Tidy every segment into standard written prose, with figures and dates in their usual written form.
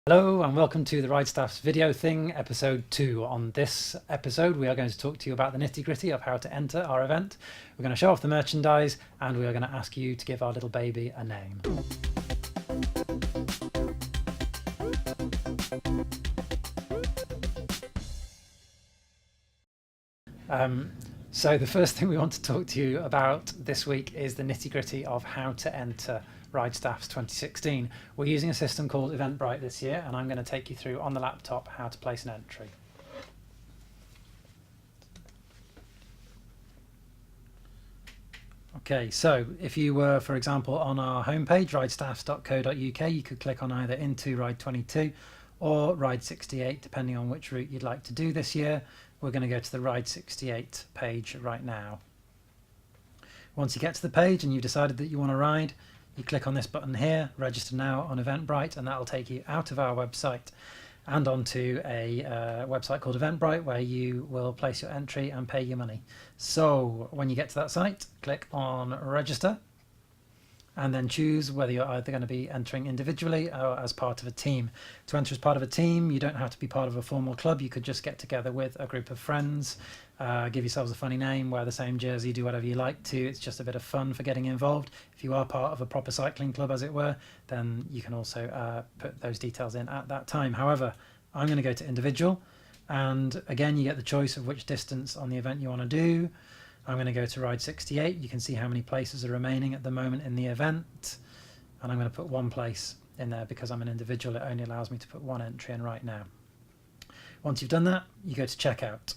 Hello and welcome to the RideStaffs video thing, episode 2. On this episode we are going to talk to you about the nitty-gritty of how to enter our event. We're going to show off the merchandise and we are going to ask you to give our little baby a name. So the first thing we want to talk to you about this week is the nitty-gritty of how to enter RideStaffs 2016. We're using a system called Eventbrite this year, and I'm going to take you through on the laptop how to place an entry. Okay, so if you were, for example, on our homepage, ridestaffs.co.uk, you could click on either into Ride 22 or Ride 68, depending on which route you'd like to do this year. We're going to go to the Ride 68 page right now. Once you get to the page and you've decided that you want to ride, you click on this button here, register now on Eventbrite, and that will take you out of our website and onto a website called Eventbrite where you will place your entry and pay your money. So when you get to that site, click on register and then choose whether you're either going to be entering individually or as part of a team. To enter as part of a team, you don't have to be part of a formal club. You could just get together with a group of friends, give yourselves a funny name, wear the same jersey, do whatever you like to. It's just a bit of fun for getting involved. If you are part of a proper cycling club, as it were, then you can also put those details in at that time. However, I'm going to go to individual, and again, you get the choice of which distance on the event you want to do. I'm going to go to Ride 68. You can see how many places are remaining at the moment in the event, and I'm going to put one place in there because I'm an individual. It only allows me to put one entry in right now. Once you've done that, you go to checkout.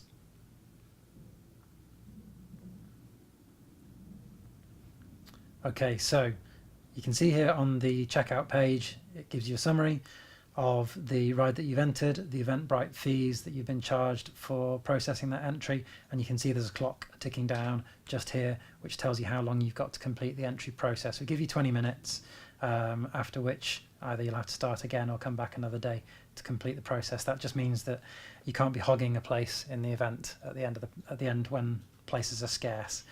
Okay, so you can see here on the checkout page, it gives you a summary of the ride that you've entered, the Eventbrite fees that you've been charged for processing that entry, and you can see there's a clock ticking down just here which tells you how long you've got to complete the entry process. We give you 20 minutes, after which either you'll have to start again or come back another day to complete the process. That just means that you can't be hogging a place in the event at the end when places are scarce.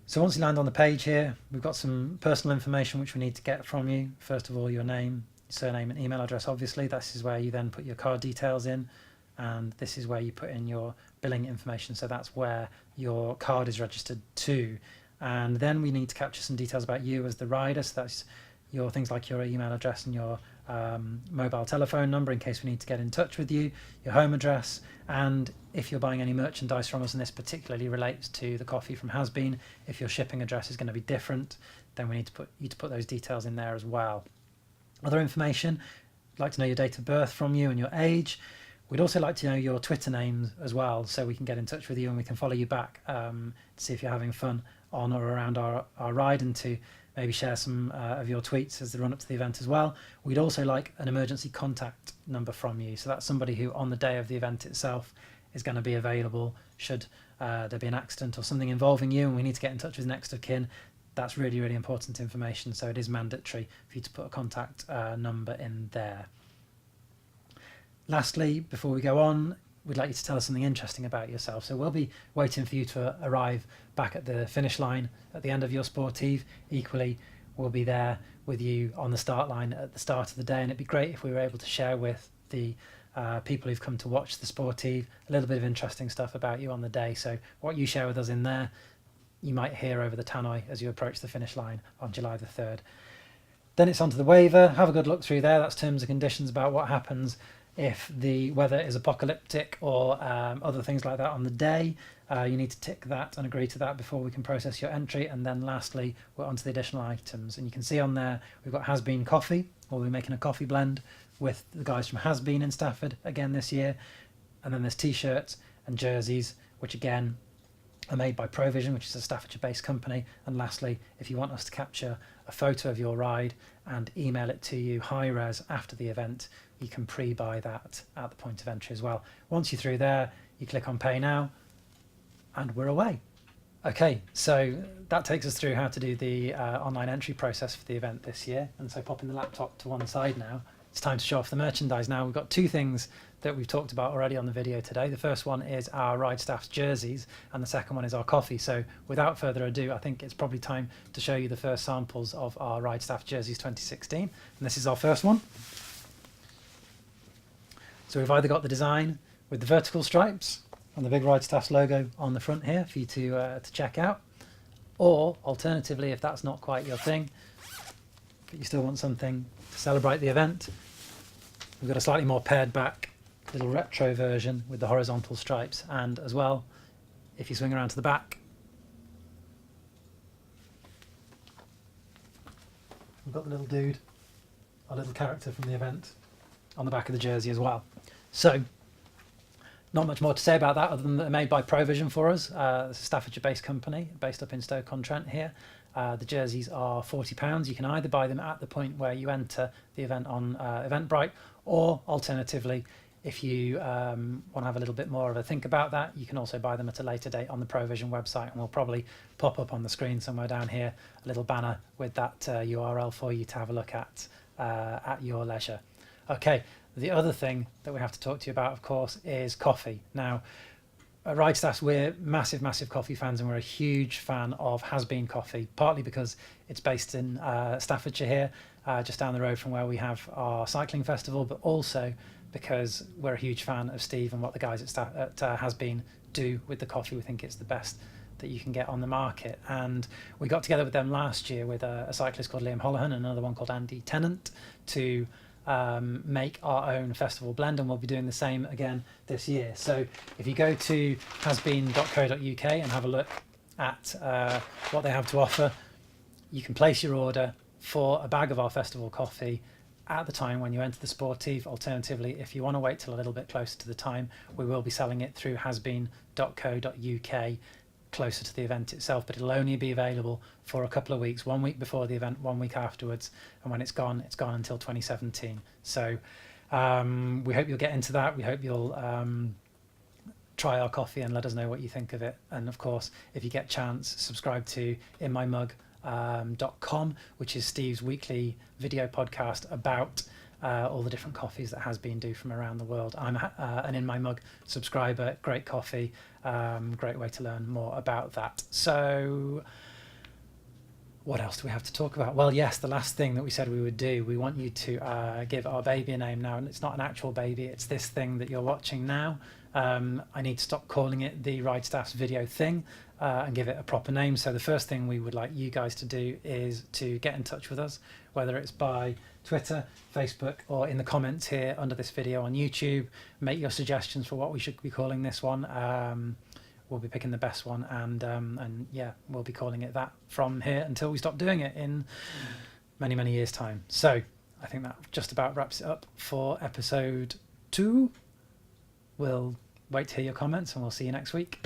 So once you land on the page here, we've got some personal information which we need to get from you. First of all, your name, surname and email address. Obviously this is where you then put your card details in, and this is where you put in your billing information, so that's where your card is registered to. And then we need to capture some details about you as the rider, so that's your things like your email address and your mobile telephone number in case we need to get in touch with you, your home address, and if you're buying any merchandise from us, and this particularly relates to the coffee from Has Been, if your shipping address is going to be different, then we need to put those details in there as well. Other information, we'd like to know your date of birth from you and your age. We'd also like to know your Twitter names as well, so we can get in touch with you and we can follow you back to see if you're having fun on or around our ride, and to maybe share some of your tweets as the run up to the event as well. We'd also like an emergency contact number from you, so that's somebody who on the day of the event itself is going to be available should there be an accident or something involving you and we need to get in touch with next of kin. That's really, really important information, so it is mandatory for you to put a contact number in there. Lastly, before we go on, we'd like you to tell us something interesting about yourself. So we'll be waiting for you to arrive back at the finish line at the end of your sportive. Equally, we'll be there with you on the start line at the start of the day, and it'd be great if we were able to share with the people who've come to watch the sportive a little bit of interesting stuff about you on the day. So what you share with us in there, you might hear over the tannoy as you approach the finish line on July the 3rd. Then it's onto the waiver. Have a good look through there. That's terms and conditions about what happens if the weather is apocalyptic or other things like that on the day. You need to tick that and agree to that before we can process your entry. And then lastly, we're onto the additional items. And you can see on there, we've got Has Been coffee. We'll be making a coffee blend with the guys from Has Been in Stafford again this year. And then there's t-shirts and jerseys, which again are made by Provision, which is a Staffordshire-based company. And lastly, if you want us to capture a photo of your ride and email it to you high-res after the event, you can pre-buy that at the point of entry as well. Once you're through there, you click on Pay Now, and we're away. Okay, so that takes us through how to do the online entry process for the event this year. And so popping the laptop to one side now, it's time to show off the merchandise now. We've got two things that we've talked about already on the video today. The first one is our RideStaffs jerseys, and the second one is our coffee. So without further ado, I think it's probably time to show you the first samples of our RideStaffs jerseys 2016. And this is our first one. So we've either got the design with the vertical stripes and the big RideStaffs logo on the front here for you to check out, or alternatively, if that's not quite your thing, but you still want something to celebrate the event, we've got a slightly more pared back little retro version with the horizontal stripes, and as well, if you swing around to the back, we've got the little dude, our little character from the event, on the back of the jersey as well. So not much more to say about that other than they're made by Provision for us. It's a Staffordshire-based company based up in Stoke-on-Trent here. The jerseys are £40. You can either buy them at the point where you enter the event on Eventbrite, or alternatively, if you want to have a little bit more of a think about that, you can also buy them at a later date on the Provision website, and we'll probably pop up on the screen somewhere down here a little banner with that URL for you to have a look at your leisure. Okay, the other thing that we have to talk to you about, of course, is coffee. Now, at RideStaffs, we're massive coffee fans, and we're a huge fan of Has Been Coffee, partly because it's based in Staffordshire here, just down the road from where we have our cycling festival, but also because we're a huge fan of Steve and what the guys at Has Been do with the coffee. We think it's the best that you can get on the market, and we got together with them last year with a cyclist called Liam Holohan and another one called Andy Tennant to make our own festival blend, and we'll be doing the same again this year. So if you go to hasbeen.co.uk and have a look at what they have to offer, you can place your order for a bag of our festival coffee at the time when you enter the Sportive. Alternatively, if you want to wait till a little bit closer to the time, we will be selling it through hasbeen.co.uk closer to the event itself, but it'll only be available for a couple of weeks, 1 week before the event, 1 week afterwards, and when it's gone until 2017. So we hope you'll get into that. We hope you'll try our coffee and let us know what you think of it. And of course, if you get a chance, subscribe to inmymug.com, which is Steve's weekly video podcast about all the different coffees that Has Been do from around the world. I'm an In My Mug subscriber. Great coffee, great way to learn more about that. So what else do we have to talk about? Well, yes, the last thing that we said we would do, we want you to give our baby a name now, and it's not an actual baby, it's this thing that you're watching now. I need to stop calling it the RideStaffs video thing and give it a proper name. So the first thing we would like you guys to do is to get in touch with us, whether it's by Twitter, Facebook, or in the comments here under this video on YouTube. Make your suggestions for what we should be calling this one. We'll be picking the best one, and yeah, we'll be calling it that from here until we stop doing it in many years' time. So I think that just about wraps it up for episode 2. We'll wait to hear your comments, and we'll see you next week.